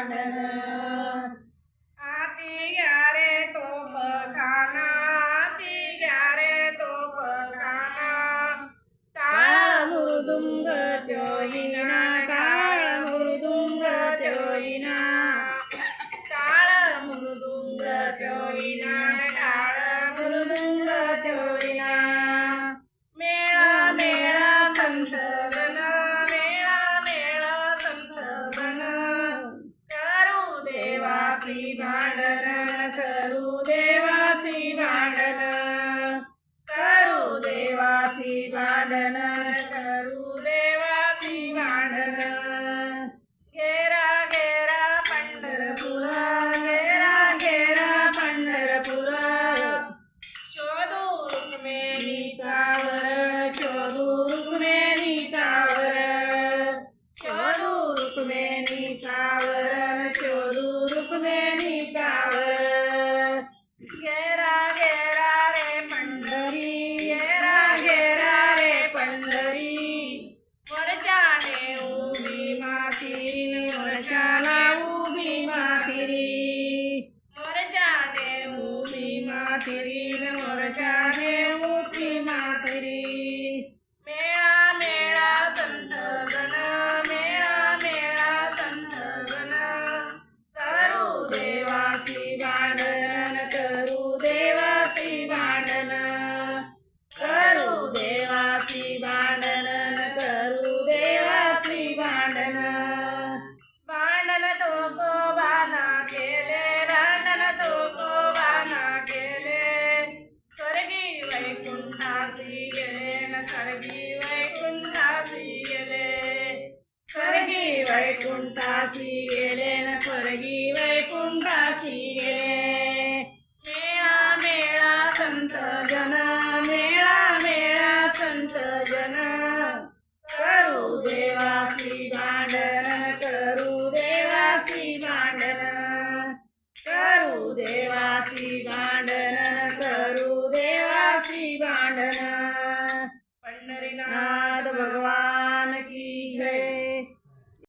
भांडण हाती घ्या रे तोफखाना, हाती घ्या रे तोफखाना, टाळ मृदुंग त्योविना, टाळ मृदुंग त्योविना, टाळ मृदुंग त्योविना, टाळ मृदुंग त्योविना. मेळा मेळा संतगण, मेळा मेळा संतगण, करू देवासी भांडण, करू देवासी भांडण, करू देवासी भांडण, करू देवासी भांडण. घेरा घेरा पंढरपूर, घेरा घेरा पंढरपूर, शोधू रुक्मिणीचा वर, शोधू रुक्मिणीचा वर, शोधू रुक्मिणीचा वर, शोधू रुक्मिणीचा वर. घेरा घेरा रे पंढरी, घेरा घेरा रे पंढरी, वरच्याने उभी मातीरी, वरच्याला उभी मातीरी, वरच्याने उभी मातीरी, वरच्याने उभी मातीरी. मेळा मेळा संतगण, मेळा मेळा संतगण, करू देवासी भांडण, करू देवासी भांडण, करू देवासी भांडण, करू देवासी भांडण. भांडण तुकोबाना केले, भांडण तुकोबाना केले, स्वर्गी वैकुंठासी गेले न, स्वर्गी वैकुंठासी गेले, स्वर्गी वैकुंठासी गेले न, स्वर्गी वैकुंठासी गेले. मेळा मेळा संत जन,